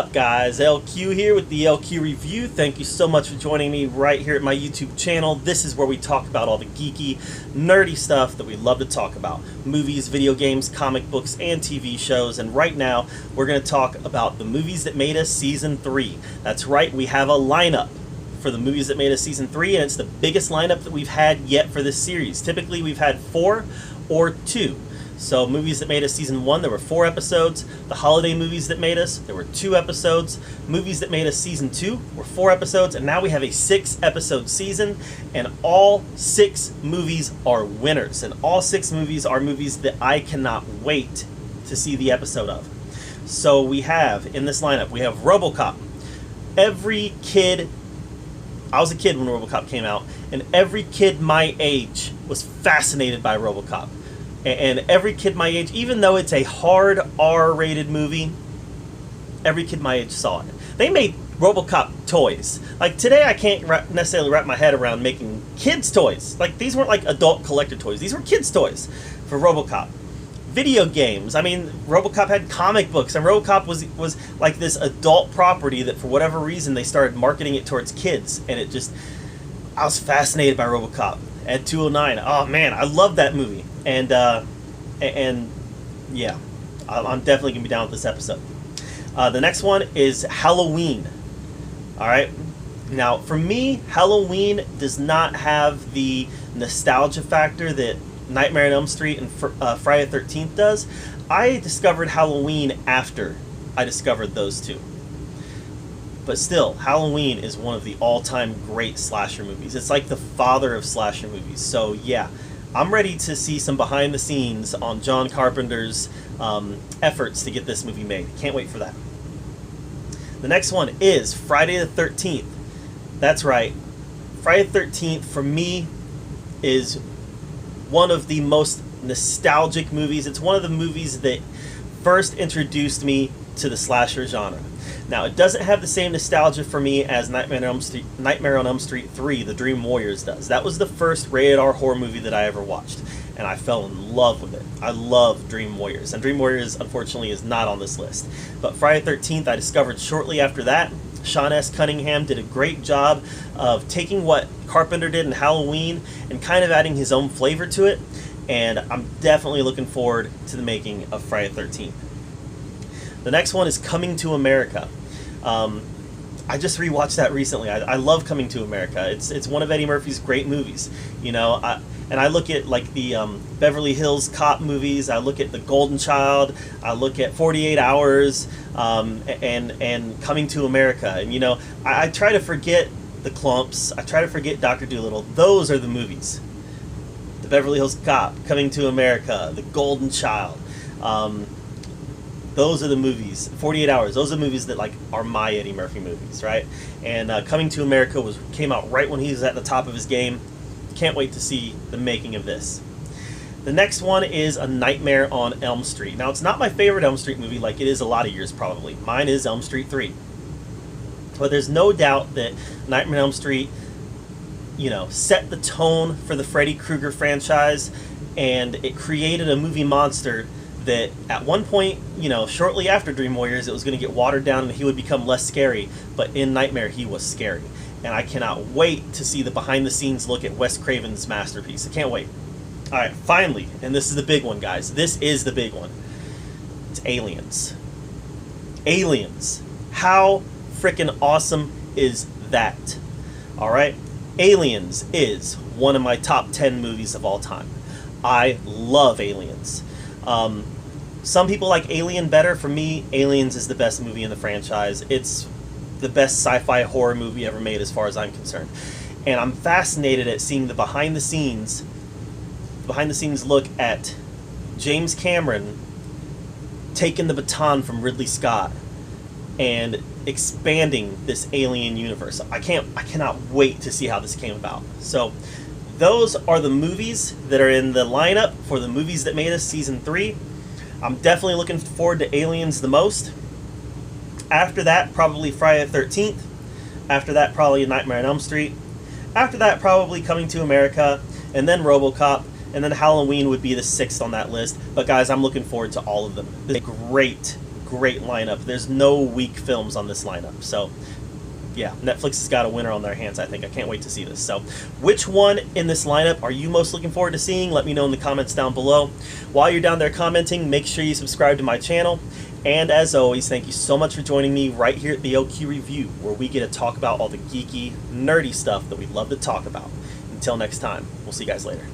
up, guys? LQ here with the LQ Review. Thank you so much for joining me right here at my YouTube channel. This is where we talk about all the geeky, nerdy stuff that we love to talk about. Movies, video games, comic books, and TV shows. And right now, we're going to talk about the movies that made us Season 3. That's right, we have a lineup for the movies that made us Season 3, and it's the biggest lineup that we've had yet for this series. Typically, we've had 4 or 2. So movies that made us Season 1, there were 4 episodes. The holiday movies that made us, there were 2 episodes. Movies that made us Season 2 were 4 episodes, and now we have a 6-episode season, and all 6 movies are winners. And all 6 movies are movies that I cannot wait to see the episode of. So we have, in this lineup, we have Robocop. Every kid, I was a kid when Robocop came out, and every kid my age was fascinated by Robocop. And every kid my age, even though it's a hard R-rated movie, every kid my age saw it. They made Robocop toys. Like today, I can't necessarily wrap my head around making kids' toys. Like these weren't like adult collector toys. These were kids' toys for Robocop. Video games. I mean, Robocop had comic books, and Robocop was like this adult property that for whatever reason they started marketing it towards kids, and it just, I was fascinated by Robocop. Ed 209. Oh man, I love that movie. And yeah, I'm definitely gonna be down with this episode. The next one is Halloween. All right. Now, for me, Halloween does not have the nostalgia factor that Nightmare on Elm Street and Friday the 13th does. I discovered Halloween after I discovered those two. But still, Halloween is one of the all-time great slasher movies. It's like the father of slasher movies. So yeah, I'm ready to see some behind the scenes on John Carpenter's efforts to get this movie made. Can't wait for that. The next one is Friday the 13th. That's right. Friday the 13th, for me, is one of the most nostalgic movies. It's one of the movies that first introduced me to the slasher genre. Now, it doesn't have the same nostalgia for me as Nightmare on Elm Street 3, The Dream Warriors does. That was the first rated R horror movie that I ever watched, and I fell in love with it. I love Dream Warriors, and Dream Warriors, unfortunately, is not on this list. But Friday the 13th, I discovered shortly after that. Sean S. Cunningham did a great job of taking what Carpenter did in Halloween and kind of adding his own flavor to it, and I'm definitely looking forward to the making of Friday the 13th. The next one is Coming to America. I just rewatched that recently. I love Coming to America. It's one of Eddie Murphy's great movies. You know, and I look at like the Beverly Hills Cop movies. I look at The Golden Child. I look at 48 Hours and Coming to America. And you know, I try to forget the Clumps. I try to forget Dr. Dolittle. Those are the movies. The Beverly Hills Cop, Coming to America, The Golden Child. Those are the movies. 48 Hours. Those are the movies that like are my Eddie Murphy movies, right? And Coming to America came out right when he was at the top of his game. Can't wait to see the making of this. The next one is A Nightmare on Elm Street. Now, it's not my favorite Elm Street movie like it is a lot of yours probably. Mine is Elm Street 3. But there's no doubt that Nightmare on Elm Street, you know, set the tone for the Freddy Krueger franchise, and it created a movie monster that at one point, you know, shortly after Dream Warriors, it was going to get watered down and he would become less scary, but in Nightmare, he was scary. And I cannot wait to see the behind-the-scenes look at Wes Craven's masterpiece. I can't wait. All right, finally, and this is the big one, guys. This is the big one. It's Aliens. Aliens. How freaking awesome is that? All right? Aliens is one of my top 10 movies of all time. I love Aliens. Some people like Alien better. For me, Aliens is the best movie in the franchise. It's the best sci-fi horror movie ever made as far as I'm concerned. And I'm fascinated at seeing the behind the scenes look at James Cameron taking the baton from Ridley Scott and expanding this Alien universe. I cannot wait to see how this came about. So those are the movies that are in the lineup for the movies that made us Season 3. I'm definitely looking forward to Aliens the most. After that, probably Friday the 13th. After that, probably Nightmare on Elm Street. After that, probably Coming to America. And then Robocop. And then Halloween would be the 6th on that list. But guys, I'm looking forward to all of them. It's a great, great lineup. There's no weak films on this lineup. So, yeah, Netflix has got a winner on their hands, I think. I can't wait to see this. So, which one in this lineup are you most looking forward to seeing? Let me know in the comments down below. While you're down there commenting, make sure you subscribe to my channel. And as always, thank you so much for joining me right here at the LQ Review, where we get to talk about all the geeky, nerdy stuff that we love to talk about. Until next time, we'll see you guys later.